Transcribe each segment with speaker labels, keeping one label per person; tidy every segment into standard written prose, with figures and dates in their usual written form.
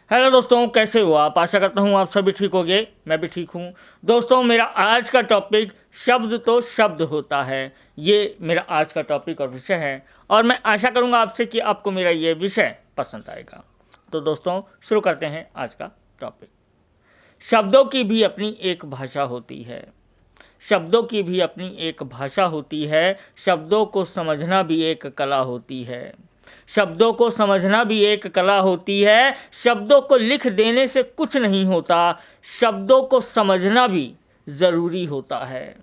Speaker 1: Hello दोस्तों, कैसे हो आप? आशा करता हूँ आप सभी ठीक होंगे। मैं भी ठीक हूँ। दोस्तों, मेरा आज का टॉपिक शब्द तो शब्द होता है। ये मेरा आज का टॉपिक और विषय है और मैं आशा करूँगा आपसे कि आपको मेरा ये विषय पसंद आएगा। तो दोस्तों, शुरू करते हैं आज का टॉपिक। शब्दों की भी अपनी एक भाषा होती है। शब्दों की भी अपनी एक भाषा होती है। शब्दों को समझना भी एक कला होती है। शब्दों को समझना भी एक कला होती है। शब्दों को लिख देने से कुछ नहीं होता, शब्दों को समझना भी ज़रूरी होता है।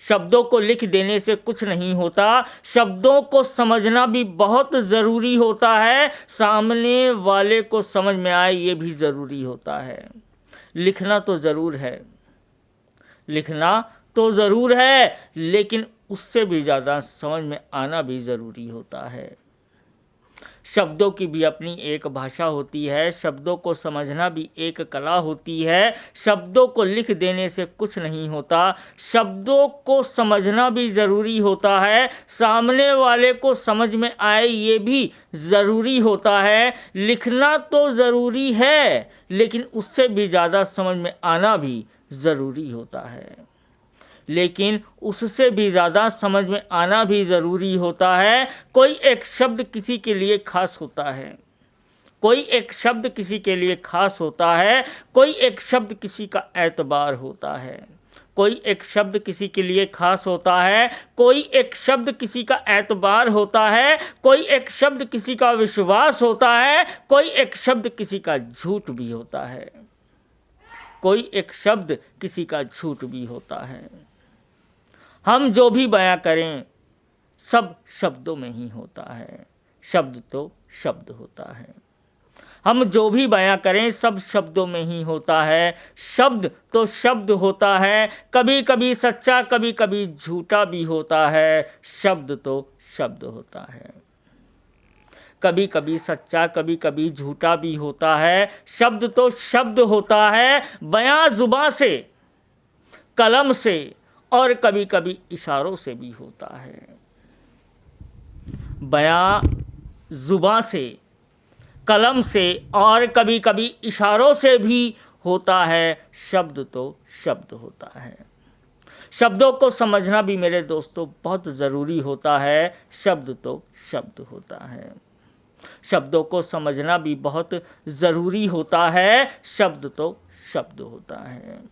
Speaker 1: शब्दों को लिख देने से कुछ नहीं होता, शब्दों को समझना भी बहुत ज़रूरी होता है। सामने वाले को समझ में आए ये भी ज़रूरी होता है। लिखना तो ज़रूर है, लिखना तो ज़रूर है, लेकिन उससे भी ज़्यादा समझ में आना भी ज़रूरी होता है। शब्दों की भी अपनी एक भाषा होती है। शब्दों को समझना भी एक कला होती है। शब्दों को लिख देने से कुछ नहीं होता, शब्दों को समझना भी ज़रूरी होता है। सामने वाले को समझ में आए ये भी ज़रूरी होता है। लिखना तो ज़रूरी है, लेकिन उससे भी ज़्यादा समझ में आना भी ज़रूरी होता है। लेकिन उससे भी ज़्यादा समझ में आना भी ज़रूरी होता है। कोई एक शब्द किसी के लिए खास होता है। कोई एक शब्द किसी के लिए खास होता है। कोई एक शब्द किसी का एतबार होता है। कोई एक शब्द किसी के लिए खास होता है। कोई एक शब्द किसी का एतबार होता है। कोई एक शब्द किसी का विश्वास होता है। कोई एक शब्द किसी का झूठ भी होता है। कोई एक शब्द किसी का झूठ भी होता है। हम जो भी बयां करें सब शब्दों में ही होता है। शब्द तो शब्द होता है। हम जो भी बयां करें सब शब्दों में ही होता है। शब्द तो शब्द होता है। कभी कभी सच्चा, कभी कभी झूठा भी होता है। शब्द तो शब्द होता है। कभी कभी सच्चा, कभी कभी झूठा भी होता है। शब्द तो शब्द होता है। बयां जुबां से, कलम से और कभी कभी इशारों से भी होता है। बयां जुबां से, कलम से और कभी कभी इशारों से भी होता है। शब्द तो शब्द होता है। शब्दों को समझना भी मेरे दोस्तों बहुत ज़रूरी होता है। शब्द तो शब्द होता है। शब्दों को समझना भी बहुत ज़रूरी होता है। शब्द तो शब्द होता है।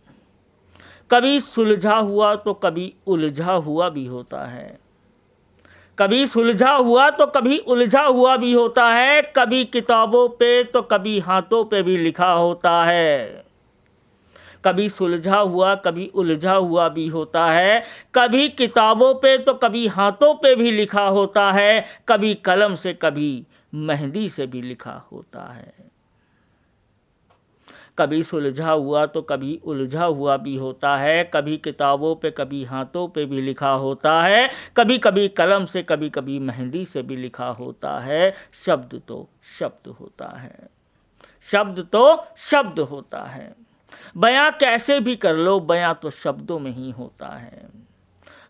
Speaker 1: कभी सुलझा हुआ तो कभी उलझा हुआ भी होता है। कभी सुलझा हुआ तो कभी उलझा हुआ भी होता है। कभी किताबों पे तो कभी हाथों पे भी लिखा होता है। कभी सुलझा हुआ, कभी उलझा हुआ भी होता है। कभी किताबों पे तो कभी हाथों पे भी लिखा होता है। कभी कलम से, कभी मेहंदी से भी लिखा होता है। कभी सुलझा हुआ तो कभी उलझा हुआ भी होता है। कभी किताबों पे, कभी हाथों पे भी लिखा होता है। कभी कभी कलम से, कभी कभी मेहंदी से भी लिखा होता है। शब्द तो शब्द होता है। शब्द तो शब्द होता है। बयां कैसे भी कर लो, बयां तो शब्दों में ही होता है।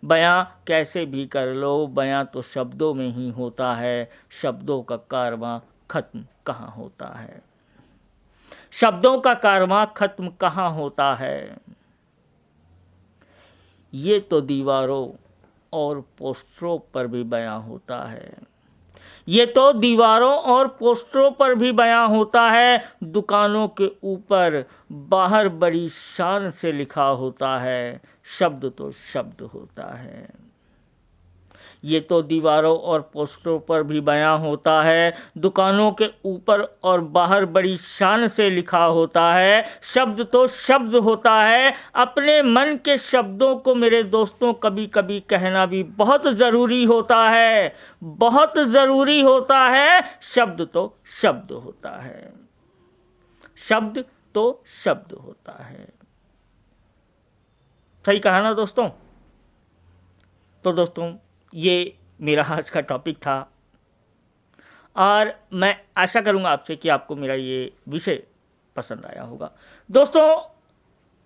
Speaker 1: बयां कैसे भी कर लो, बयां तो शब्दों में ही होता है। शब्दों का कारवां खत्म कहाँ होता है? शब्दों का कारवां खत्म कहाँ होता है? ये तो दीवारों और पोस्टरों पर भी बयां होता है। ये तो दीवारों और पोस्टरों पर भी बयां होता है। दुकानों के ऊपर बाहर बड़ी शान से लिखा होता है। शब्द तो शब्द होता है। ये तो दीवारों और पोस्टरों पर भी बयां होता है। दुकानों के ऊपर और बाहर बड़ी शान से लिखा होता है। शब्द तो शब्द होता है। अपने मन के शब्दों को मेरे दोस्तों कभी कभी कहना भी बहुत ज़रूरी होता है। बहुत ज़रूरी होता है। शब्द तो शब्द होता है। शब्द तो शब्द होता है। सही कहा ना दोस्तों? तो दोस्तों, ये मेरा आज का टॉपिक था और मैं आशा करूंगा आपसे कि आपको मेरा ये विषय पसंद आया होगा। दोस्तों,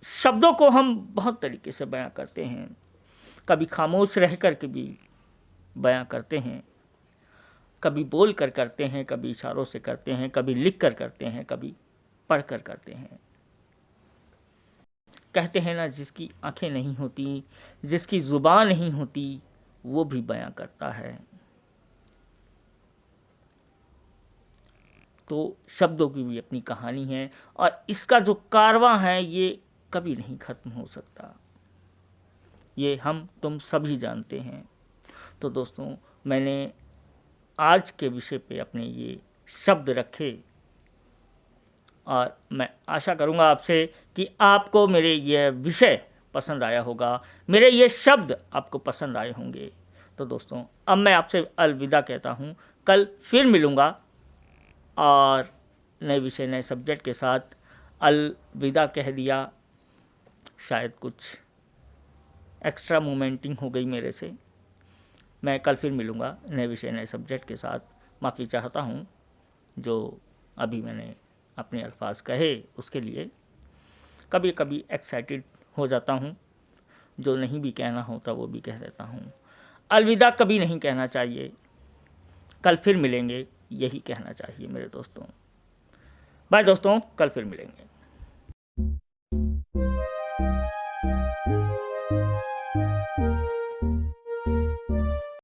Speaker 1: शब्दों को हम बहुत तरीके से बयां करते हैं। कभी खामोश रह कर के भी बयां करते हैं, कभी बोल कर करते हैं, कभी इशारों से करते हैं, कभी लिख कर करते हैं, कभी पढ़कर करते हैं। कहते हैं ना, जिसकी आंखें नहीं होती, जिसकी जुबान नहीं होती, वो भी बयां करता है। तो शब्दों की भी अपनी कहानी है और इसका जो कारवां है ये कभी नहीं खत्म हो सकता, ये हम तुम सभी जानते हैं। तो दोस्तों, मैंने आज के विषय पे अपने ये शब्द रखे और मैं आशा करूँगा आपसे कि आपको मेरे ये विषय पसंद आया होगा, मेरे ये शब्द आपको पसंद आए होंगे। तो दोस्तों, अब मैं आपसे अलविदा कहता हूँ। कल फिर मिलूँगा और नए विषय नए सब्जेक्ट के साथ। अलविदा कह दिया, शायद कुछ एक्स्ट्रा मोमेंटिंग हो गई मेरे से। मैं कल फिर मिलूँगा नए विषय नए सब्जेक्ट के साथ। माफ़ी चाहता हूँ जो अभी मैंने अपने अल्फाज कहे उसके लिए। कभी कभी एक्साइटेड हो जाता हूँ, जो नहीं भी कहना होता वो भी कह देता हूँ। अलविदा कभी नहीं कहना चाहिए, कल फिर मिलेंगे यही कहना चाहिए मेरे दोस्तों। बाय दोस्तों, कल फिर मिलेंगे।